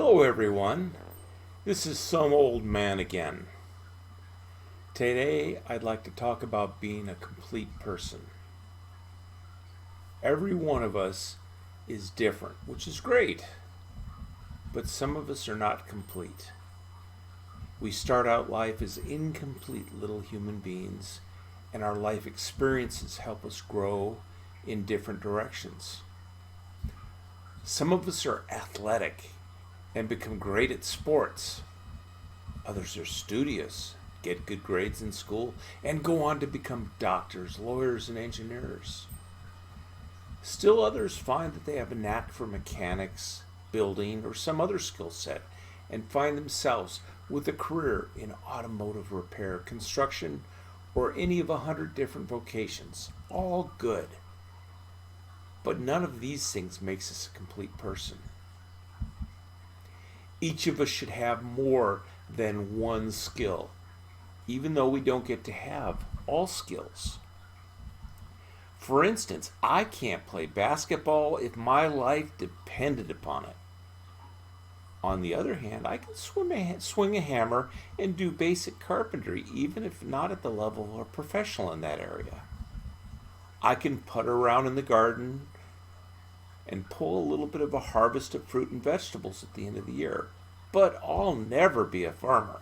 Hello everyone, this is some old man again. Today I'd like to talk about being a complete person. Every one of us is different, which is great, but some of us are not complete. We start out life as incomplete little human beings, and our life experiences help us grow in different directions. Some of us are athletic and become great at sports. Others are studious, get good grades in school, and go on to become doctors, lawyers, and engineers. Still others find that they have a knack for mechanics, building, or some other skill set, and find themselves with a career in automotive repair, construction, or any of 100 different vocations. All good. But none of these things makes us a complete person. Each of us should have more than one skill, even though we don't get to have all skills. For instance, I can't play basketball if my life depended upon it. On the other hand, I can swing a hammer and do basic carpentry, even if not at the level of a professional in that area. I can putter around in the garden and pull a little bit of a harvest of fruit and vegetables at the end of the year. But I'll never be a farmer.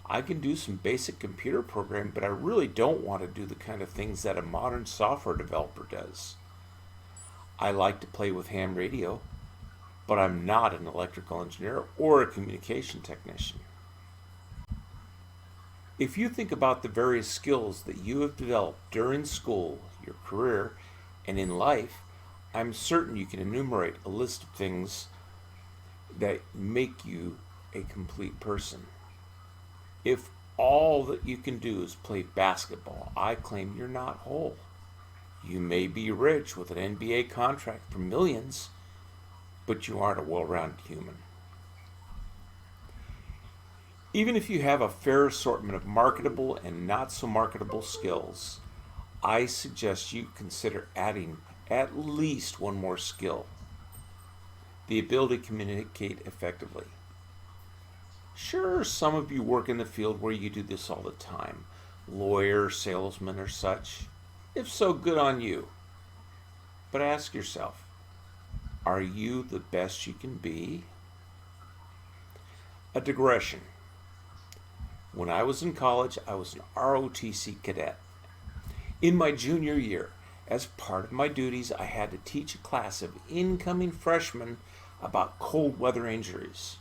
I can do some basic computer programming, but I really don't want to do the kind of things that a modern software developer does. I like to play with ham radio, but I'm not an electrical engineer or a communication technician. If you think about the various skills that you have developed during school, your career, and in life, I'm certain you can enumerate a list of things that make you a complete person. If all that you can do is play basketball, I claim you're not whole. You may be rich with an NBA contract for millions, but you aren't a well-rounded human. Even if you have a fair assortment of marketable and not so marketable skills, I suggest you consider adding at least one more skill: the ability to communicate effectively. Sure, some of you work in the field where you do this all the time, lawyer, salesman, or such. If so, good on you. But ask yourself, are you the best you can be? A digression. When I was in college, I was an ROTC cadet. In my junior year, as part of my duties, I had to teach a class of incoming freshmen about cold weather injuries.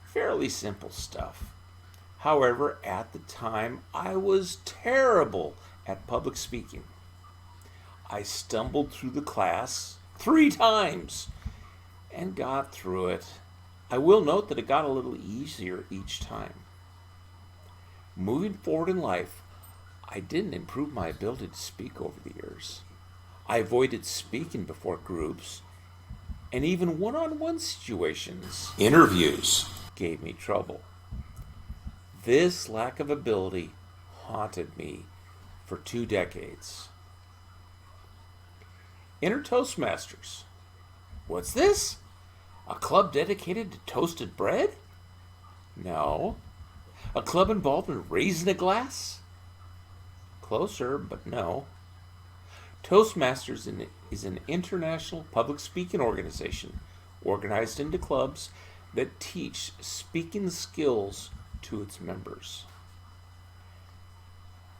Fairly simple stuff. However, at the time, I was terrible at public speaking. I stumbled through the class 3 times and got through it. I will note that it got a little easier each time. Moving forward in life, I didn't improve my ability to speak over the years. I avoided speaking before groups, and even one-on-one situations, interviews, gave me trouble. This lack of ability haunted me for 2 decades. Enter Toastmasters. What's this? A club dedicated to toasted bread? No. A club involved in raising a glass? Closer, but no. Toastmasters is an international public speaking organization organized into clubs that teach speaking skills to its members.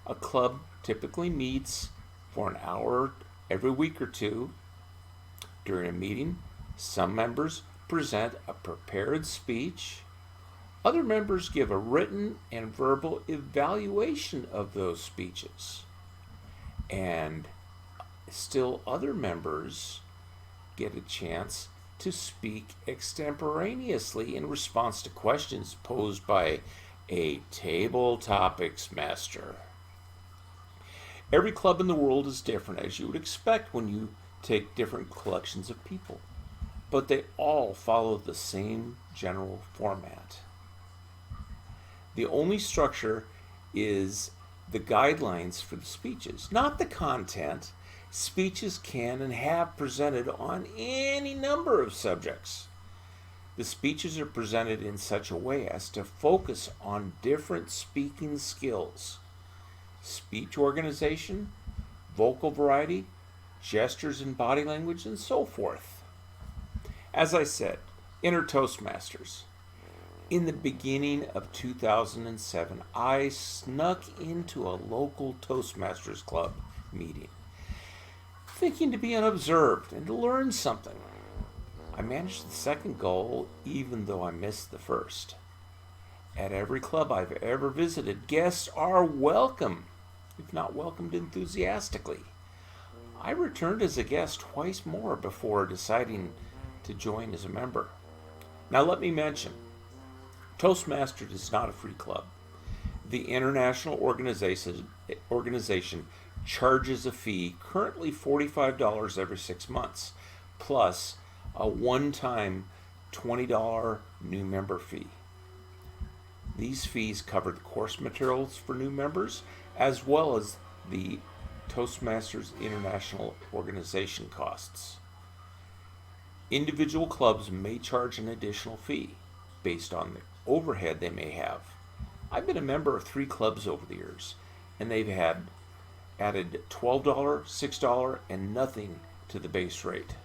A club typically meets for an hour every week or 2. During a meeting, some members present a prepared speech. Other members give a written and verbal evaluation of those speeches. And still other members get a chance to speak extemporaneously in response to questions posed by a table topics master. Every club in the world is different, as you would expect when you take different collections of people, but they all follow the same general format. The only structure is the guidelines for the speeches, not the content. Speeches can and have presented on any number of subjects. The speeches are presented in such a way as to focus on different speaking skills: speech organization, vocal variety, gestures and body language, and so forth. As I said, enter Toastmasters. In the beginning of 2007, I snuck into a local Toastmasters club meeting, thinking to be unobserved and to learn something. I managed the second goal, even though I missed the first. At every club I've ever visited, guests are welcome, if not welcomed enthusiastically. I returned as a guest twice more before deciding to join as a member. Now let me mention, Toastmasters is not a free club. The international organization charges a fee, currently $45 every 6 months, plus a one-time $20 new member fee. These fees cover the course materials for new members, as well as the Toastmasters International Organization costs. Individual clubs may charge an additional fee based on the overhead they may have. I've been a member of 3 clubs over the years, and they've had added $12, $6, and nothing to the base rate.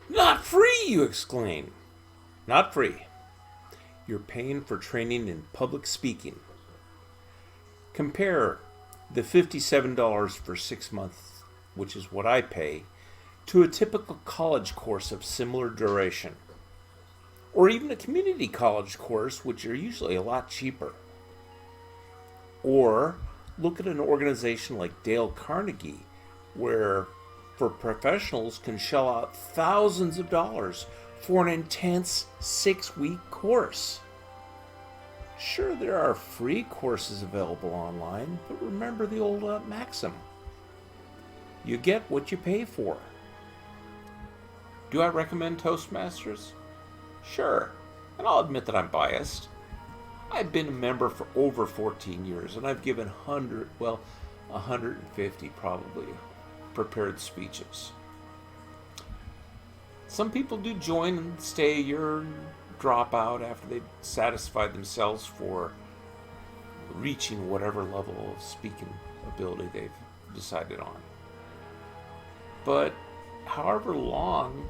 Not free, you exclaim. Not free. You're paying for training in public speaking. Compare the $57 for 6 months, which is what I pay, to a typical college course of similar duration, or even a community college course, which are usually a lot cheaper. Or look at an organization like Dale Carnegie, where for professionals can shell out thousands of dollars for an intense 6-week course. Sure, there are free courses available online, but remember the old maxim: you get what you pay for. Do I recommend Toastmasters? Sure, and I'll admit that I'm biased. I've been a member for over 14 years, and I've given 150 probably, prepared speeches. Some people do join and stay a year and drop out after they've satisfied themselves for reaching whatever level of speaking ability they've decided on. But however long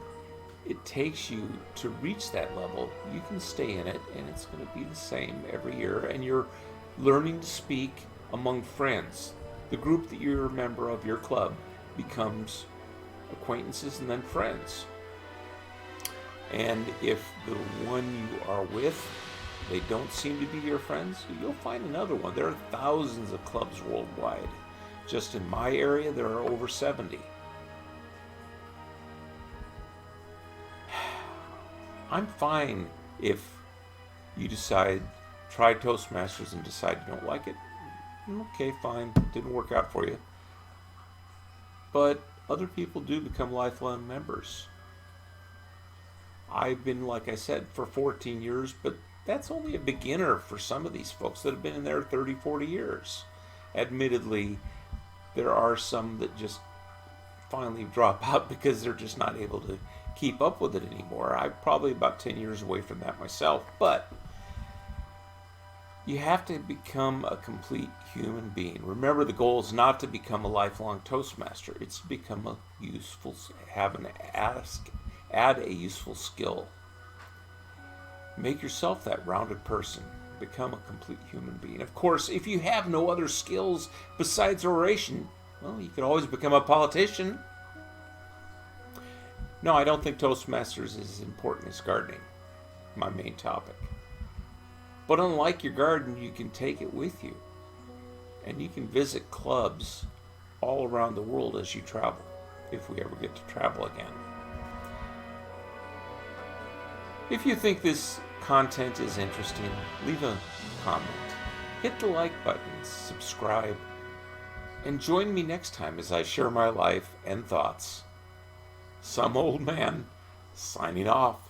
it takes you to reach that level, you can stay in it, and it's going to be the same every year, and you're learning to speak among friends. The group that you're a member of, your club, becomes acquaintances and then friends. And if the one you are with, they don't seem to be your friends, you'll find another one. There are thousands of clubs worldwide. Just in my area, there are over 70. I'm fine if you try Toastmasters and decide you don't like it. Okay, fine, didn't work out for you. But other people do become lifelong members. I've been, like I said, for 14 years, but that's only a beginner for some of these folks that have been in there 30, 40 years. Admittedly, there are some that just finally drop out because they're just not able to keep up with it anymore. I'm probably about 10 years away from that myself, but you have to become a complete human being. Remember, the goal is not to become a lifelong Toastmaster. It's to become a useful, add a useful skill. Make yourself that rounded person. Become a complete human being. Of course, if you have no other skills besides oration, well, you could always become a politician. No, I don't think Toastmasters is as important as gardening, my main topic. But unlike your garden, you can take it with you. And you can visit clubs all around the world as you travel, if we ever get to travel again. If you think this content is interesting, leave a comment, hit the like button, subscribe, and join me next time as I share my life and thoughts. Some old man, signing off.